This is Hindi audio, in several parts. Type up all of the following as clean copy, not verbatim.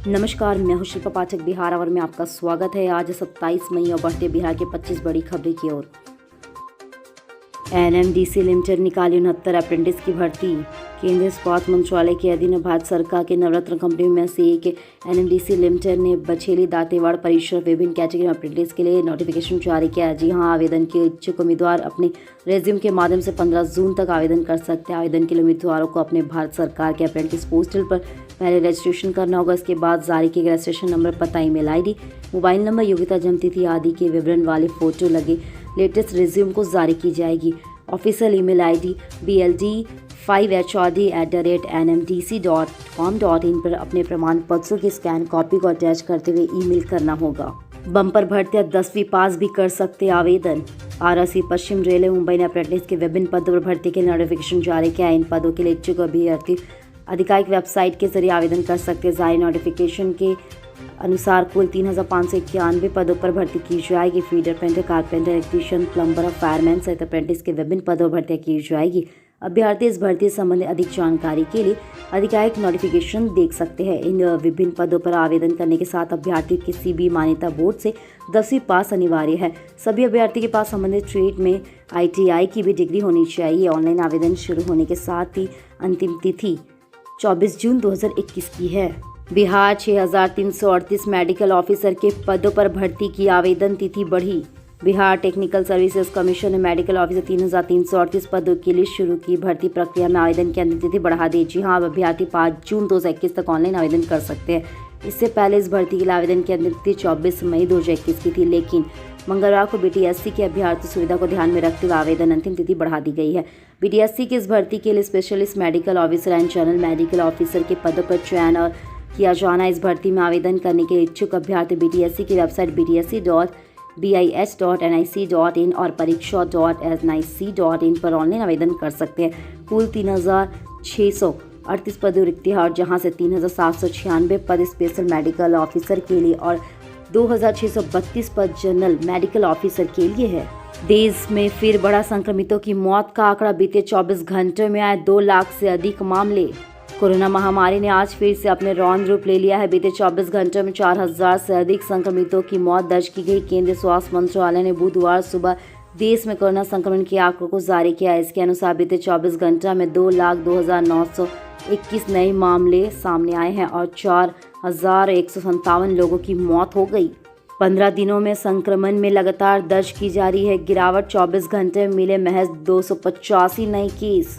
नमस्कार, मैं हूं शिल्पा पाठक बिहार और में आपका स्वागत है। आज 27 मई और बढ़ते बिहार के 25 बड़ी खबरें की ओर। एनएमडीसी लिमिटेड निकाली 69 अप्रेंटिस की भर्ती। केंद्रीय स्वास्थ्य मंत्रालय के अधीन भारत सरकार के नवरत्न कंपनी में से एक एनएमडीसी लिमिटेड ने बछेली दांतेवाड़ परिसर विभिन्न कैटेगरी अप्रेंटिस के लिए नोटिफिकेशन जारी किया। जी हां, आवेदन के इच्छुक उम्मीदवार अपने रेज्यूम के माध्यम से 15 जून तक आवेदन कर सकते हैं। आवेदन के लिए उम्मीदवारों को अपने भारत सरकार के अप्रेंटिस पोस्टल पर पहले रजिस्ट्रेशन करना होगा। इसके बाद जारी किए गए रजिस्ट्रेशन नंबर, पता, ईमेल आईडी, मोबाइल नंबर, योग्यता, जन्मतिथि आदि के विवरण वाले फोटो लगे लेटेस्ट रिज्यूम को जारी की जाएगी। ऑफिशियल ईमेल आईडी bld5hrd@nmdc.com.in पर अपने प्रमाण पत्रों की स्कैन कॉपी को अटैच करते हुए ईमेल करना होगा। बम्पर भर्ती 10वीं पास भी कर सकते आवेदन। आरसी पश्चिम रेलवे मुंबई ने अप्रेंटिस के विभिन्न पदों पर भर्ती के लिए नोटिफिकेशन जारी किया है। इन पदों के लिए इच्छुक अभ्यर्थी आधिकारिक वेबसाइट के जरिए आवेदन कर सकते हैं। जारी नोटिफिकेशन के अनुसार कुल 3,591 पदों पर भर्ती की जाएगी। Feeder painter, carpenter, electrician, plumber और फायरमैन सहित अप्रेंटिस के विभिन्न पदों पर भर्ती की जाएगी। अभ्यर्थी इस भर्ती संबंधी अधिक जानकारी के लिए आधिकारिक नोटिफिकेशन देख सकते हैं। इन विभिन्न पदों पर आवेदन करने के साथ अभ्यर्थी किसी भी मान्यता बोर्ड से 10वीं पास अनिवार्य है। सभी अभ्यर्थी के पास संबंधित ट्रेड में ITI की भी डिग्री होनी चाहिए। ऑनलाइन आवेदन शुरू होने के साथ ही अंतिम तिथि 24 जून 2021 की है। बिहार 6,338 मेडिकल ऑफिसर के पदों पर भर्ती की आवेदन तिथि बढ़ी। बिहार टेक्निकल सर्विसेज कमीशन ने मेडिकल ऑफिसर 3,338 पदों के लिए शुरू की भर्ती प्रक्रिया में आवेदन की अंतिम तिथि बढ़ा दी। जी हां, अब अभ्यर्थी 5 जून 2021 तक ऑनलाइन आवेदन कर सकते हैं। इससे पहले इस भर्ती के लिए आवेदन की अंतिम तिथि 24 मई 2021 की थी, लेकिन मंगलवार को BTSC की अभ्यर्थी सुविधा को ध्यान में रखते हुए आवेदन अंतिम तिथि बढ़ा दी गई है। BTSC की इस भर्ती के लिए specialist medical officer and general medical officer के पदों पर चयन और किया जाना। इस भर्ती में आवेदन करने के इच्छुक अभ्यर्थी BTSC की वेबसाइट btsc.bis.nic.in और परीक्षा.nic.in पर ऑनलाइन आवेदन कर सकते हैं। कुल 3,638 पद रिक्त हैं और जहां से 3,796 पद स्पेशल मेडिकल ऑफिसर के लिए और 2,632 पद जनरल मेडिकल ऑफिसर के लिए है। देश में फिर बढ़ा संक्रमितों की मौत का आंकड़ा। बीते 24 घंटों में आए 2 लाख से अधिक मामले। कोरोना महामारी ने आज फिर से अपने रौद्र रूप ले लिया है। बीते 24 घंटों में 4,000 से अधिक संक्रमितों की मौत दर्ज की गई। केंद्रीय स्वास्थ्य मंत्रालय ने बुधवार सुबह देश में कोरोना संक्रमण के आंकड़ों को जारी किया। इसके अनुसार बीते 24 घंटों में 2,02,921 नए मामले सामने आए हैं और 4,157 लोगों की मौत हो गई। 15 दिनों में संक्रमण में लगातार दर्ज की जा रही है गिरावट। 24 घंटे में मिले महज 285 नए केस।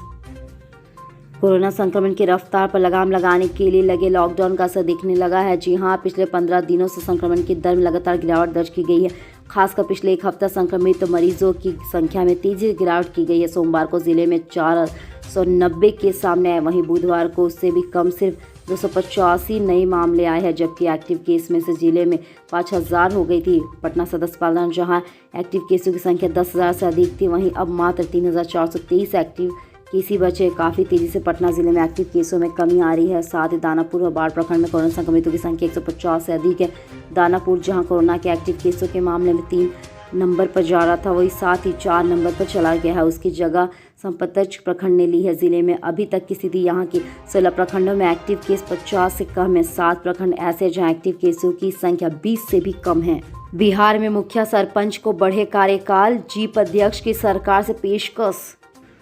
कोरोना संक्रमण की रफ्तार पर लगाम लगाने के लिए लगे लॉकडाउन का असर दिखने लगा है। जी हां, पिछले 15 दिनों से संक्रमण की दर में लगातार गिरावट दर्ज की गई है। खासकर पिछले एक हफ्ता संक्रमित मरीजों की संख्या में तेजी से गिरावट की गई है। सोमवार को जिले में 490 केस सामने आए, वहीं बुधवार को उससे भी कम सिर्फ 285 नए मामले आए हैं, जबकि एक्टिव केस में से जिले में 5,000 हो गई थी। पटना सदर अस्पताल जहां एक्टिव केसों की संख्या 10,000 से अधिक थी, वहीं अब मात्र 3,423 एक्टिव केस बचे। काफ़ी तेजी से पटना जिले में एक्टिव केसों में कमी आ रही है। साथ ही दानापुर और बाढ़ प्रखंड में कोरोना संक्रमितों की संख्या 150 से अधिक है। दानापुर जहां कोरोना के एक्टिव केसों के मामले में 3 नंबर पर जा रहा था, वही साथ ही 4 नंबर पर चला गया है। उसकी जगह संपतच प्रखंड ने ली है। जिले में अभी तक की स्थिति यहाँ की 16 प्रखंडों में एक्टिव केस 50 से कम है। 7 प्रखंड ऐसे जहाँ एक्टिव केसों की संख्या 20 से भी कम है। बिहार में मुखिया सरपंच को बढ़े कार्यकाल, जीप अध्यक्ष की सरकार से पेशकश।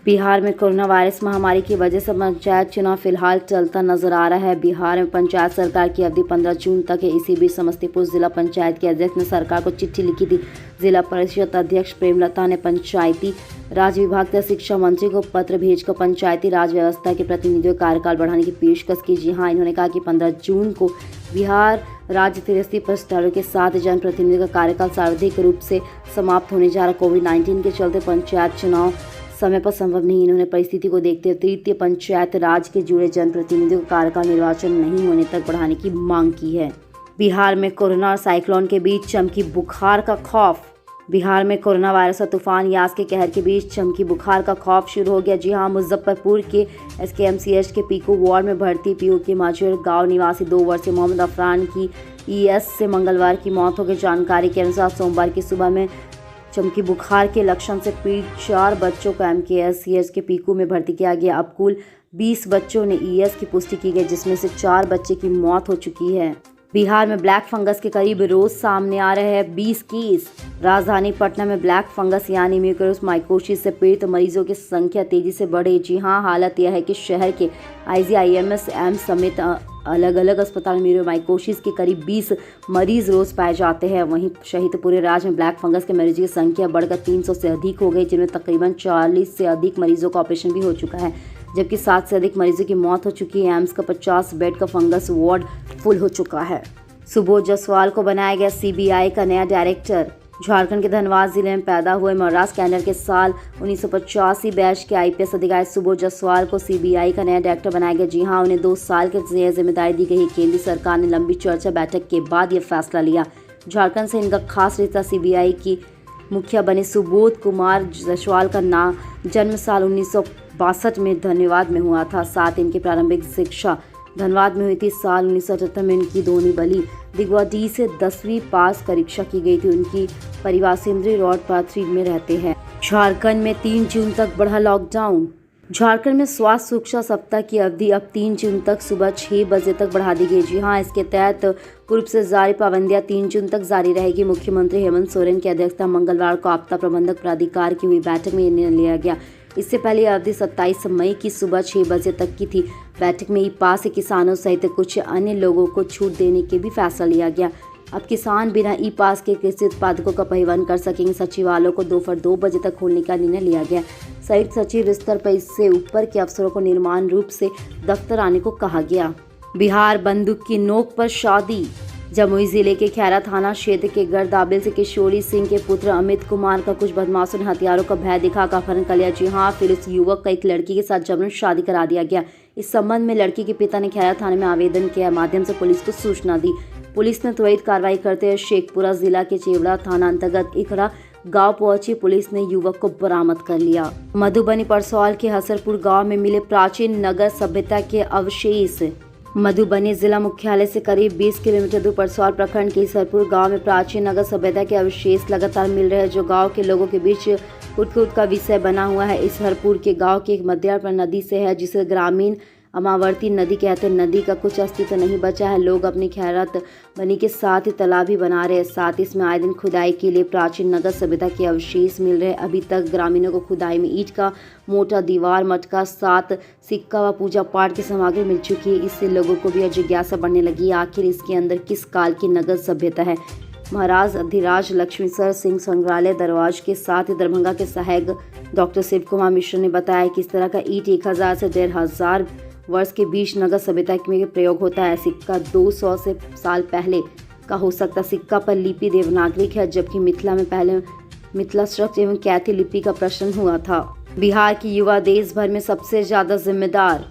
बिहार में कोरोना वायरस महामारी की वजह से पंचायत चुनाव फिलहाल चलता नजर आ रहा है। बिहार में पंचायत सरकार की अवधि 15 जून तक है। इसी बीच समस्तीपुर जिला पंचायत के अध्यक्ष ने सरकार को चिट्ठी लिखी थी। जिला परिषद अध्यक्ष प्रेमलता ने पंचायती राज विभाग तथा शिक्षा मंत्री को पत्र भेजकर पंचायती राज व्यवस्था के प्रतिनिधियों का कार्यकाल बढ़ाने की पेशकश की। जी हाँ, इन्होंने कहा कि 15 जून को बिहार राज्य 63 प्रस्तावों के साथ जनप्रतिनिधियों का कार्यकाल सर्वाधिक रूप से समाप्त होने जा रहा। कोविड-19 के चलते पंचायत चुनाव समय पर संभव नहीं। इन्होंने परिस्थिति को देखते हुए तृतीय पंचायत राज के जुड़े जनप्रतिनिधियों का कार्यकाल निर्वाचन नहीं होने तक बढ़ाने की मांग की है। बिहार में कोरोना और साइक्लोन के बीच चमकी बुखार का खौफ। बिहार में कोरोना वायरस और तूफान यास के कहर के बीच चमकी बुखार का खौफ शुरू हो गया। जी हां, मुजफ्फरपुर के SKMCH के पीकू वार्ड में भर्ती PO के माजूर गांव निवासी 2 वर्षीय मोहम्मद अफरान की ES से मंगलवार की मौत हो गई। जानकारी के अनुसार सोमवार की सुबह में चमकी बुखार के लक्षण से पीड़ित 4 बच्चों को MKSCH के पीकू में भर्ती किया गया। अब कुल 20 बच्चों ने ES की पुष्टि की गई, जिसमें से 4 बच्चे की मौत हो चुकी है। बिहार में ब्लैक फंगस के करीब रोज सामने आ रहे हैं 20 केस। राजधानी पटना में ब्लैक फंगस यानी म्यूकोरमाइकोसिस से पीड़ित मरीजों की संख्या तेजी से बढ़ी। जी हां, हालत यह है कि शहर के IGIMS एम्स समेत अलग अलग अस्पताल में म्यूकोरमाइकोसिस के करीब 20 मरीज रोज पाए जाते हैं। वहीं सहित पूरे राज्य में ब्लैक फंगस के मरीजों की संख्या बढ़कर 300 से अधिक हो गई, जिनमें तकरीबन 40 से अधिक मरीजों का ऑपरेशन भी हो चुका है, जबकि 7 से अधिक मरीजों की मौत हो चुकी है। एम्स का 50 बेड का फंगस वार्ड फुल हो चुका है। सुबोध जायसवाल को बनाया गया CBI का नया डायरेक्टर। झारखंड के धनबाद जिले में पैदा हुए महाराष्ट्र कैडर के साल 1985 बैच के IPS अधिकारी सुबोध जायसवाल को CBI का नया डायरेक्टर बनाया गया। जी हां, उन्हें 2 साल की जिम्मेदारी दी गई। केंद्रीय सरकार ने लंबी चर्चा बैठक के बाद यह फैसला लिया। झारखंड से इनका खास रिश्ता। CBI की मुखिया बने सुबोध कुमार जायसवाल का जन्म साल 1962 में धनबाद में हुआ था। साथ इनकी प्रारंभिक शिक्षा धनबाद में हुई थी। साल 1978 में इनकी दोनी बली दिग्वाडी से 10वीं पास परीक्षा की गई थी। उनकी परिवार सिंदरी रोड पाथरी में रहते हैं। झारखंड में 3 जून तक बढ़ा लॉकडाउन। झारखंड में स्वास्थ्य सुरक्षा सप्ताह की अवधि अब 3 जून तक सुबह 6 बजे तक बढ़ा दी गई। जी हां, इसके तहत पूर्व से जारी पाबंदियां 3 जून तक जारी रहेगी। मुख्यमंत्री हेमंत सोरेन की अध्यक्षता मंगलवार को आपदा प्रबंधक प्राधिकार की हुई बैठक में निर्णय लिया गया। इससे पहले अवधि 27 मई की सुबह 6 बजे तक की थी। बैठक में ई-पास से किसानों सहित कुछ अन्य लोगों को छूट देने के भी फैसला लिया गया। अब किसान बिना ई-पास के कृषि उत्पादकों का परिवहन कर सकेंगे। सचिवालयों को दोपहर 2 बजे तक खोलने का निर्णय लिया गया। संयुक्त सचिव स्तर पर इससे ऊपर के अफसरों को निर्माण रूप से दफ्तर आने को कहा गया। बिहार बंदूक की नोक पर शादी। जमुई जिले के खैरा थाना क्षेत्र के गर्दाबिल से किशोरी सिंह के पुत्र अमित कुमार का कुछ बदमाशों ने हथियारों का भय दिखाकर अपहरण कर लिया। जी हां, फिर इस युवक का एक लड़की के साथ जबरन शादी करा दिया गया। इस संबंध में लड़की के पिता ने खैरा थाने में आवेदन के माध्यम से पुलिस को सूचना दी। पुलिस ने त्वरित कार्रवाई करते हुए शेखपुरा जिला के चेवड़ा थाना अंतर्गत इकरा गांव पहुंची पुलिस ने युवक को बरामद कर लिया। मधुबनी परसौल के हसरपुर गांव में मिले प्राचीन नगर सभ्यता के अवशेष। मधुबनी जिला मुख्यालय से करीब 20 किलोमीटर दूर परसौल प्रखंड के हसरपुर गांव में प्राचीन नगर सभ्यता के अवशेष लगातार मिल रहे हैं, जो गांव के लोगों के बीच कुटकुट का विषय बना हुआ है। इस हरपुर के गांव की एक मध्य पर नदी से है, जिसे ग्रामीण अमावर्ती नदी कहते हैं। नदी का कुछ अस्तित्व नहीं बचा है। लोग अपनी खैरत बनी के साथ ही तालाब भी बना रहे हैं। साथ ही इसमें आए दिन खुदाई के लिए प्राचीन नगर सभ्यता के अवशेष मिल रहे हैं। अभी तक ग्रामीणों को खुदाई में ईंट का मोटा दीवार, मटका, 7 सिक्का व पूजा पाठ की सामग्री मिल चुकी है। इससे लोगों को भी जिज्ञासा बढ़ने लगी, आखिर इसके अंदर किस काल की नगर सभ्यता है। महाराज अधिराज लक्ष्मीसर सिंह संग्रहालय दरवाज के साथ ही दरभंगा के सहायक डॉक्टर शिव कुमार मिश्र ने बताया कि इस तरह का ईंट 1000 से 1500 वर्ष के बीच नगर सभ्यता में प्रयोग होता है। सिक्का 200 से साल पहले का हो सकता। सिक्का पर लिपि देवनागरिक है, जबकि मिथिला में पहले मिथिला स्रक्त एवं कैथी लिपि का प्रचलन हुआ था। बिहार की युवा देश भर में सबसे ज्यादा जिम्मेदार।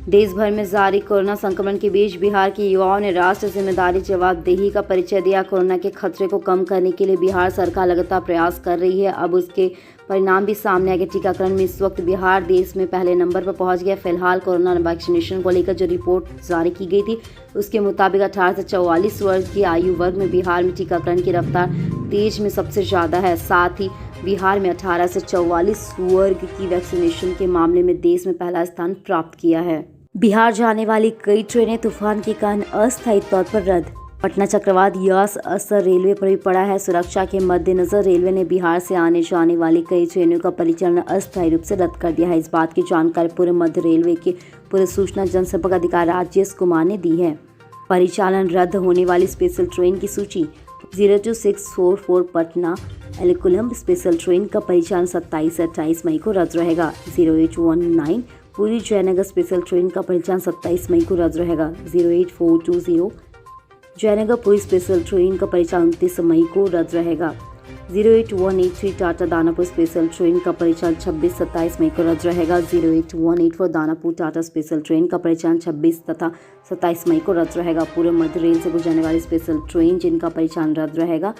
देश भर में जारी कोरोना संक्रमण के बीच बिहार के युवाओं ने राष्ट्र जिम्मेदारी जवाबदेही का परिचय दिया। कोरोना के खतरे को कम करने के लिए बिहार सरकार लगातार प्रयास कर रही है। अब उसके परिणाम भी सामने आ गए। टीकाकरण में इस वक्त बिहार देश में पहले नंबर पर पहुंच गया। फिलहाल कोरोना वैक्सीनेशन को लेकर जो रिपोर्ट जारी की गई थी, उसके मुताबिक 18 से 44 वर्ष की आयु वर्ग में बिहार में टीकाकरण की रफ्तार देश में सबसे ज़्यादा है। साथ ही बिहार में 18 से 44 वर्ग की वैक्सीनेशन के मामले में देश में पहला स्थान प्राप्त किया है। बिहार जाने वाली कई ट्रेनें तूफान के कारण अस्थायी तौर पर रद्द। पटना चक्रवात यस असर रेलवे पर भी पड़ा है। सुरक्षा के मद्देनजर रेलवे ने बिहार से आने जाने वाली कई ट्रेनों का परिचालन अस्थायी रूप से रद्द कर दिया है। इस बात की जानकारी पूर्व मध्य रेलवे के पूर्व सूचना जनसंपर्क अधिकारी राजेश कुमार ने दी है। परिचालन रद्द होने वाली स्पेशल ट्रेन की सूची। 02644 पटना एलिकुलम स्पेशल ट्रेन का परिचालन 27 से 28 मई को रद्द रहेगा। 0819 पूरी जयनगर स्पेशल ट्रेन का परिचालन 27 मई को रद्द रहेगा। 08420 जयनगर पूरी स्पेशल ट्रेन का परिचालन 29 मई को रद्द रहेगा। 08183 टाटा दानापुर स्पेशल ट्रेन का परिचालन 26-27 मई को रद्द रहेगा। 08184 दानापुर टाटा स्पेशल ट्रेन का परिचालन 26 तथा 27 मई को रद्द रहेगा। पूर्व मध्य रेल से गुजरने वाली स्पेशल ट्रेन जिनका परिचालन रद्द रहेगा।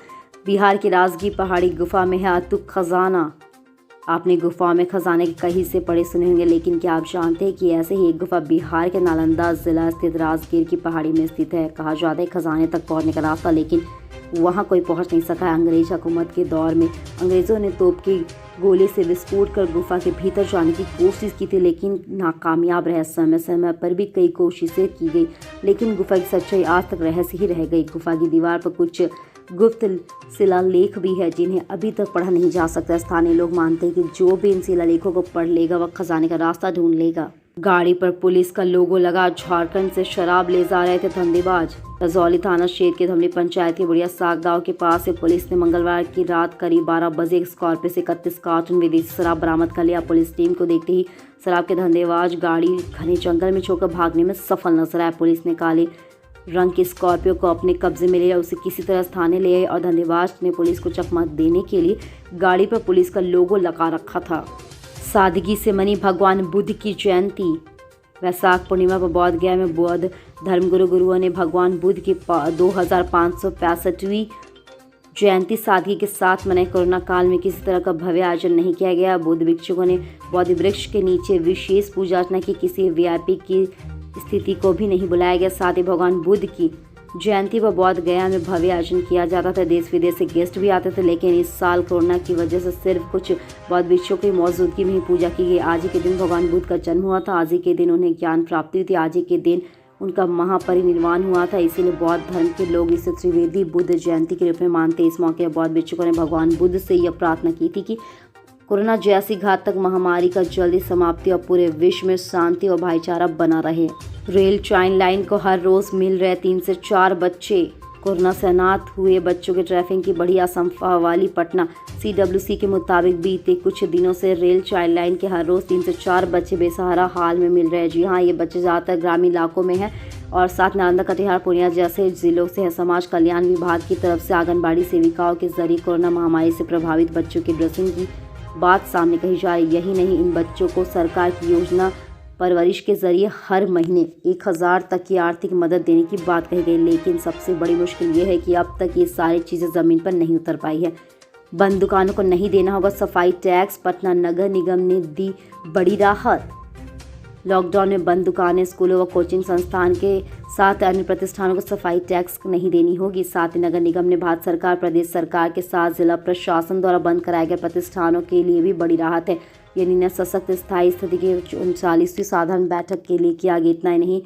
बिहार की राजगीर पहाड़ी गुफा में है अतुक खजाना। आपने गुफा में खजाने के कहीं से पढ़े सुने होंगे, लेकिन क्या आप जानते हैं कि ऐसे ही एक गुफा बिहार के नालंदा जिला स्थित राजगीर की पहाड़ी में स्थित है। कहा जाता है खजाने तक पहुंचने का रास्ता, लेकिन वहां कोई पहुंच नहीं सका है। अंग्रेज हुकूमत के दौर में अंग्रेज़ों ने तोप की गोले से विस्फोट कर गुफा के भीतर जाने की कोशिश की थी, लेकिन नाकामयाब रहे। समय समय पर भी कई कोशिशें की गई, लेकिन गुफा की सच्चाई आज तक रहस्य ही रह गई। गुफा की दीवार पर कुछ गुप्त शिलालेख भी है जिन्हें अभी तक पढ़ा नहीं जा सकता। स्थानीय लोग मानते हैं कि जो भी इन शिलालेखों को पढ़ लेगा वह खजाने का रास्ता ढूंढ लेगा। गाड़ी पर पुलिस का लोगो लगा। झारखंड से शराब ले जा रहे थे धंधेबाज। रजौली थाना क्षेत्र के धमली पंचायत के बुढ़िया साग गांव के पास से पुलिस ने मंगलवार की रात करीब 12 बजे स्कॉर्पियो से 31 कार्टन विदेशी शराब बरामद कर लिया। पुलिस टीम को देखते ही शराब के धंधेबाज गाड़ी घने जंगल में छोड़कर भागने में सफल नजर आए। पुलिस ने काले रंग की स्कॉर्पियो को अपने कब्जे में लिया, उसे किसी तरह थाने ले आए और धंधेबाज ने पुलिस को चकमा देने के लिए गाड़ी पर पुलिस का लोगो लगा रखा था। सादगी से मनी भगवान बुद्ध की जयंती। वैशाख पूर्णिमा पर बोध गया में बौद्ध धर्मगुरु गुरुओं ने भगवान बुद्ध की 2565वीं जयंती सादगी के साथ मनाई। कोरोना काल में किसी तरह का भव्य आयोजन नहीं किया गया। बुद्ध भिक्षुकों ने बोधि वृक्ष के नीचे विशेष पूजा अर्चना की। किसी वीआईपी की स्थिति को भी नहीं बुलाया गया। साथ ही भगवान बुद्ध की जयंती पर बोध गया में भव्य आयोजन किया जाता था। देश विदेश से गेस्ट भी आते थे, लेकिन इस साल कोरोना की वजह से सिर्फ कुछ बौद्ध भिक्षुओं की मौजूदगी में ही पूजा की गई। आज ही के दिन भगवान बुद्ध का जन्म हुआ था। आज ही के दिन उन्हें ज्ञान प्राप्ति हुई थी। आज ही के दिन उनका महापरिनिर्वाण हुआ था। इसीलिए बौद्ध धर्म के लोग इसे त्रिवेदी बुद्ध जयंती के रूप में मानते हैं। इस मौके पर बौद्ध भिक्षुकों ने भगवान बुद्ध से यह प्रार्थना की थी कि कोरोना जैसी घातक महामारी का जल्दी समाप्ति और पूरे विश्व में शांति और भाईचारा बना रहे। रेल ट्रेन लाइन को हर रोज मिल रहे 3 से 4 बच्चे। कोरोना से अनाथ हुए बच्चों के ट्रैफिक की बड़ी आशंका वाली पटना। सीडब्ल्यूसी के मुताबिक बीते कुछ दिनों से रेल चाइल्ड लाइन के हर रोज 3 से 4 बच्चे बेसहारा हाल में मिल रहे हैं। जी हाँ, ये बच्चे ज़्यादातर ग्रामीण इलाकों में हैं और साथ नालंदा, कटिहार, पूर्णिया जैसे जिलों से है। समाज कल्याण विभाग की तरफ से आंगनबाड़ी सेविकाओं के जरिए कोरोना महामारी से प्रभावित बच्चों की ड्रेसिंग की बात सामने कही जा रही। यही नहीं, इन बच्चों को सरकार की योजना परवरिश के जरिए हर महीने 1000 तक की आर्थिक मदद देने की बात कही गई। लेकिन सबसे बड़ी मुश्किल ये है कि अब तक ये सारी चीज़ें ज़मीन पर नहीं उतर पाई है। बंद दुकानों को नहीं देना होगा सफाई टैक्स। पटना नगर निगम ने दी बड़ी राहत। लॉकडाउन में बंद दुकानें, स्कूलों व कोचिंग संस्थान के साथ अन्य प्रतिष्ठानों को सफाई टैक्स नहीं देनी होगी। साथ ही नगर निगम ने भारत सरकार, प्रदेश सरकार के साथ जिला प्रशासन द्वारा बंद कराए गए प्रतिष्ठानों के लिए भी बड़ी राहत है। ये निर्णय सशक्त स्थायी स्थिति की 39वीं साधारण बैठक के लिए किया गया। इतना ही नहीं,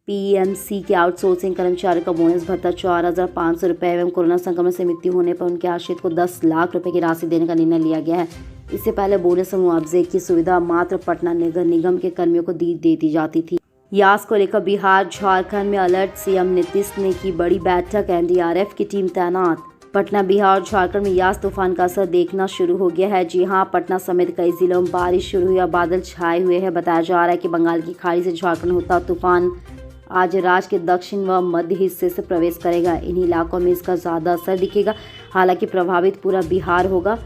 पीएमसी के आउटसोर्सिंग कर्मचारियों का बोनस भत्ता 4500 रुपये एवं कोरोना संक्रमण से मृत्यु होने पर उनके आश्रित को 10 लाख रुपए की राशि देने का निर्णय लिया गया है। इससे पहले बोनस और मुआवजे की सुविधा मात्र पटना नगर निगम के कर्मियों को देती जाती थी। यास को लेकर बिहार झारखंड में अलर्ट। सीएम नीतीश ने की बड़ी बैठक। एनडीआरएफ की टीम तैनात। पटना, बिहार और झारखंड में यास तूफान का असर देखना शुरू हो गया है। जी हां, पटना समेत कई जिलों में बारिश शुरू हुई और बादल छाए हुए हैं। बताया जा रहा है कि बंगाल की खाड़ी से झारखंड होता तूफान आज राज्य के दक्षिण व मध्य हिस्से से प्रवेश करेगा। इन्हीं इलाकों में इसका ज़्यादा असर दिखेगा। हालांकि प्रभावित पूरा बिहार होगा।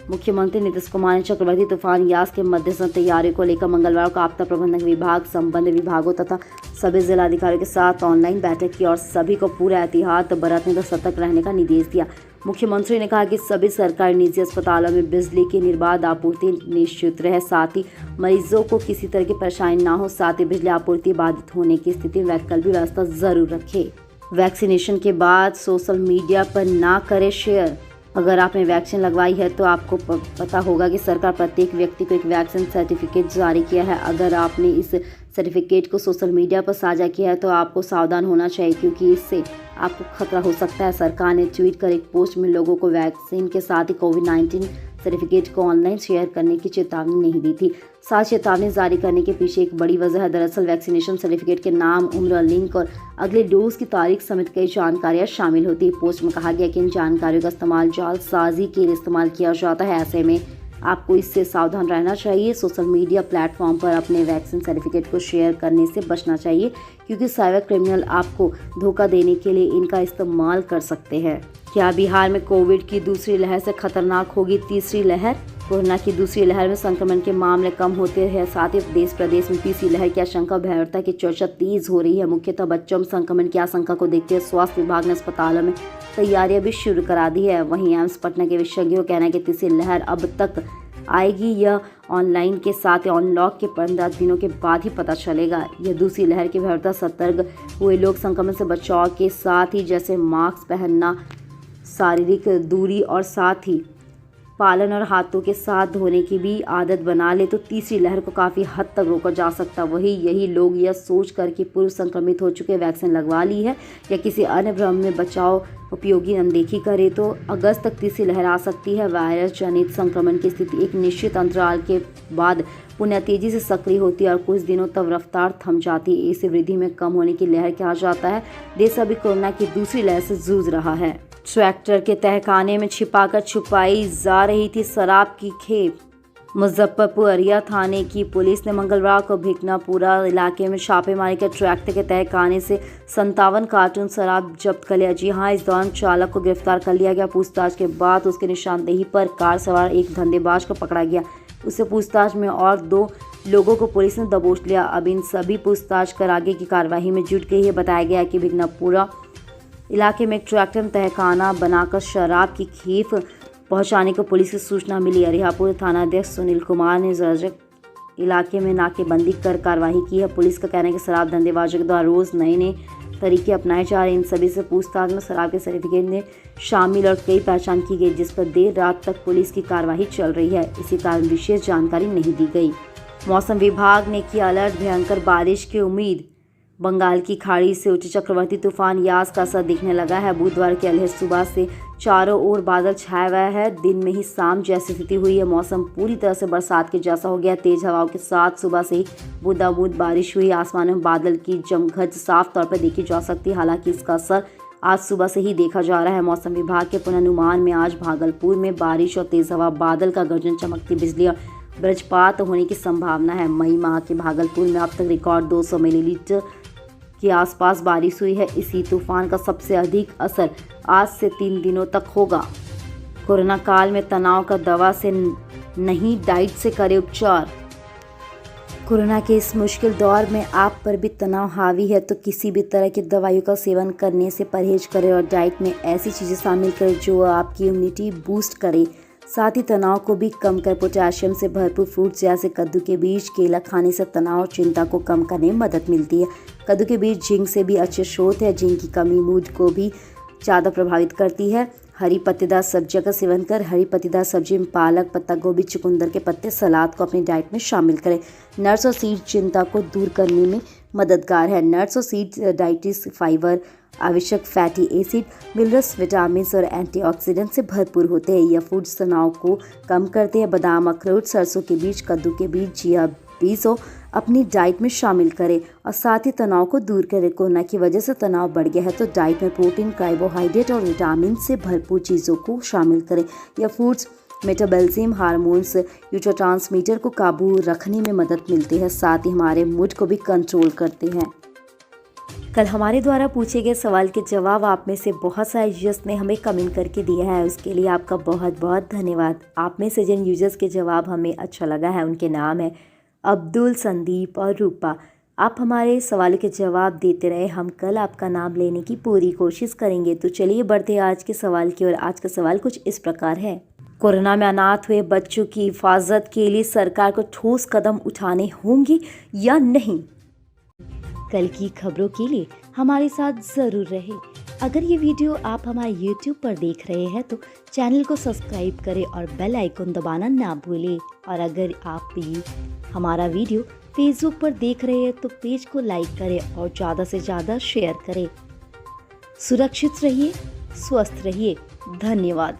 मुख्यमंत्री नीतीश कुमार ने चक्रवाती तूफान यास के मद्देनजर तैयारियों को लेकर मंगलवार को आपदा प्रबंधन विभाग, संबंध विभागों तथा सभी जिलाधिकारियों के साथ ऑनलाइन बैठक की और सभी को पूरा एहतियात बरतने तथा सतर्क रहने का निर्देश दिया। मुख्यमंत्री ने कहा कि सभी सरकारी निजी अस्पतालों में बिजली की निर्बाध आपूर्ति निश्चित रहे। साथ ही मरीजों को किसी तरह की परेशानी ना हो। साथ ही बिजली आपूर्ति बाधित होने की स्थिति में वैकल्पिक व्यवस्था जरूर रखे। वैक्सीनेशन के बाद सोशल मीडिया पर ना करें शेयर। अगर आपने वैक्सीन लगवाई है तो आपको पता होगा कि सरकार प्रत्येक व्यक्ति को एक वैक्सीन सर्टिफिकेट जारी किया है। अगर आपने इस सर्टिफिकेट को सोशल मीडिया पर साझा किया है तो आपको सावधान होना चाहिए, क्योंकि इससे आपको खतरा हो सकता है। सरकार ने ट्वीट कर एक पोस्ट में लोगों को वैक्सीन के साथ ही कोविड-19 सर्टिफिकेट को ऑनलाइन शेयर करने की चेतावनी नहीं दी थी। साथ चेतावनी जारी करने के पीछे एक बड़ी वजह है। दरअसल वैक्सीनेशन सर्टिफिकेट के नाम, उम्र, लिंक और अगले डोज की तारीख समेत कई जानकारियां शामिल होती है। पोस्ट में कहा गया कि इन जानकारियों का इस्तेमाल जालसाजी के लिए इस्तेमाल किया जाता है। ऐसे में आपको इससे सावधान रहना चाहिए। सोशल मीडिया प्लेटफॉर्म पर अपने वैक्सीन सर्टिफिकेट को शेयर करने से बचना चाहिए, क्योंकि साइबर क्रिमिनल आपको धोखा देने के लिए इनका इस्तेमाल कर सकते हैं। क्या बिहार में कोविड की दूसरी लहर से खतरनाक होगी तीसरी लहर? कोरोना की दूसरी लहर में संक्रमण के मामले कम होते हैं, साथ ही देश प्रदेश में तीसरी लहर की आशंका और भयावहता की चर्चा तेज हो रही है। मुख्यतः बच्चों में संक्रमण की आशंका को देखते हुए स्वास्थ्य विभाग ने अस्पतालों में तैयारियां भी शुरू करा दी है। वहीं एम्स पटना के विशेषज्ञों का कहना है कि तीसरी लहर अब तक आएगी। यह ऑनलाइन के साथ अनलॉक के 15 दिनों के बाद ही पता चलेगा। यह दूसरी लहर की भयावहता सतर्क हुए लोग संक्रमण से बचाव के साथ ही जैसे मास्क पहनना, शारीरिक दूरी और साथ ही पालन और हाथों के साथ धोने की भी आदत बना ले तो तीसरी लहर को काफ़ी हद तक रोका जा सकता। वही यही लोग यह सोच कर कि पूर्व संक्रमित हो चुके वैक्सीन लगवा ली है या किसी अन्य भ्रम में बचाव उपयोगी अनदेखी करे तो अगस्त तक तीसरी लहर आ सकती है। वायरस जनित संक्रमण की स्थिति एक निश्चित अंतराल के बाद पुनः तेजी से सक्रिय होती है और कुछ दिनों तक रफ्तार थम जाती है। इसे वृद्धि में कम होने की लहर कहा जाता है। देश अभी कोरोना की दूसरी लहर से जूझ रहा है। ट्रैक्टर के तहखाने में छिपाकर छुपाई जा रही थी शराब की खेप। मुजफ्फरपुर अरिया थाने की पुलिस ने मंगलवार को भिकनापुरा इलाके में छापेमारी कर ट्रैक्टर के तहखाने से 57 कार्टून शराब जब्त कर लिया। जी हां, इस दौरान चालक को गिरफ्तार कर लिया गया। पूछताछ के बाद उसके निशानदेही पर कार सवार एक धंधेबाज को पकड़ा गया। उससे पूछताछ में और 2 लोगों को पुलिस ने दबोच लिया। अब इन सभी पूछताछ कर आगे की कार्यवाही में जुट गई है। बताया गया कि भिकनापुरा इलाके में एक ट्रैक्टर में तहखाना बनाकर शराब की खेप पहुंचाने को पुलिस को सूचना मिली। अरियापुर थानाध्यक्ष सुनील कुमार ने जरजक इलाके में नाकेबंदी कर कार्रवाई की है। पुलिस का कहना है कि शराब धंधेबाजों के द्वारा रोज नए तरीके अपनाए जा रहे हैं। इन सभी से पूछताछ में शराब के सर्टिफिकेट में शामिल और कई पहचान की गई, जिस पर देर रात तक पुलिस की कार्रवाई चल रही है। इसी कारण विशेष जानकारी नहीं दी गई। मौसम विभाग ने किया अलर्ट, भयंकर बारिश की उम्मीद। बंगाल की खाड़ी से उच्च चक्रवाती तूफान यास का असर दिखने लगा है। बुधवार की अलहर सुबह से चारों ओर बादल छाया हुआ है। दिन में ही शाम जैसी स्थिति हुई है। मौसम पूरी तरह से बरसात के जैसा हो गया। तेज हवाओं के साथ सुबह से ही बूंदाबूंद बारिश हुई। आसमान में बादल की जमघट साफ तौर पर देखी जा सकती है। हालांकि इसका असर आज सुबह से ही देखा जा रहा है। मौसम विभाग के पूर्वानुमान में आज भागलपुर में बारिश और तेज हवा, बादल का गर्जन, चमकती बिजली और वज्रपात होने की संभावना है। मई माह के भागलपुर में अब तक रिकॉर्ड 200 मिलीमीटर के आसपास बारिश हुई है। इसी तूफान का सबसे अधिक असर आज से 3 दिनों तक होगा। कोरोना काल में तनाव का दवा से नहीं, डाइट से करें उपचार। कोरोना के इस मुश्किल दौर में आप पर भी तनाव हावी है तो किसी भी तरह की दवाइयों का सेवन करने से परहेज करें और डाइट में ऐसी चीज़ें शामिल करें जो आपकी इम्यूनिटी बूस्ट करे। साथ ही तनाव को भी कम कर पोटेशियम से भरपूर फ्रूट्स जैसे कद्दू के बीज, केला खाने से तनाव और चिंता को कम करने में मदद मिलती है। कद्दू के बीज जिंक से भी अच्छे स्रोत है। जिंक की कमी मूड को भी ज़्यादा प्रभावित करती है। हरी पत्तेदार सब्जियों का सेवन कर हरी पत्तेदार सब्जी में पालक, पत्ता गोभी, चुकंदर के पत्ते, सलाद को अपनी डाइट में शामिल करें। नट्स और सीड चिंता को दूर करने में मददगार है। नट्स और सीड डाइटिस फाइबर, आवश्यक फैटी एसिड, मिनरल्स, विटामिन और एंटीऑक्सीडेंट से भरपूर होते हैं। यह फूड्स तनाव को कम करते हैं। बादाम, अखरोट, सरसों के बीज, कद्दू के बीज, चिया बीजों अपनी डाइट में शामिल करें और साथ ही तनाव को दूर करें। कोरोना की वजह से तनाव बढ़ गया है तो डाइट में प्रोटीन, कार्बोहाइड्रेट और विटामिन से भरपूर चीज़ों को शामिल करें। यह फूड्स मेटाबॉलिज्म, हार्मोन्स, न्यूरोट्रांसमीटर को काबू रखने में मदद मिलती है। साथ ही हमारे मूड को भी कंट्रोल करते हैं। कल हमारे द्वारा पूछे गए सवाल के जवाब आप में से बहुत सारे यूजर्स ने हमें कमेंट करके दिया है। उसके लिए आपका बहुत बहुत धन्यवाद। आप में से जिन यूजर्स के जवाब हमें अच्छा लगा है उनके नाम है अब्दुल, संदीप और रूपा। आप हमारे सवालों के जवाब देते रहे। हम कल आपका नाम लेने की पूरी कोशिश करेंगे। तो चलिए बढ़ते हैं आज के सवाल की ओर। आज का सवाल कुछ इस प्रकार है। कोरोना में अनाथ हुए बच्चों की हिफाजत के लिए सरकार को ठोस कदम उठाने होंगे या नहीं? कल की खबरों के लिए हमारे साथ ज़रूर रहे। अगर ये वीडियो आप हमारे YouTube पर देख रहे हैं तो चैनल को सब्सक्राइब करें और बेल आइकन दबाना ना भूलें। और अगर आप भी हमारा वीडियो Facebook पर देख रहे हैं तो पेज को लाइक करें और ज़्यादा से ज़्यादा शेयर करें। सुरक्षित रहिए, स्वस्थ रहिए। धन्यवाद।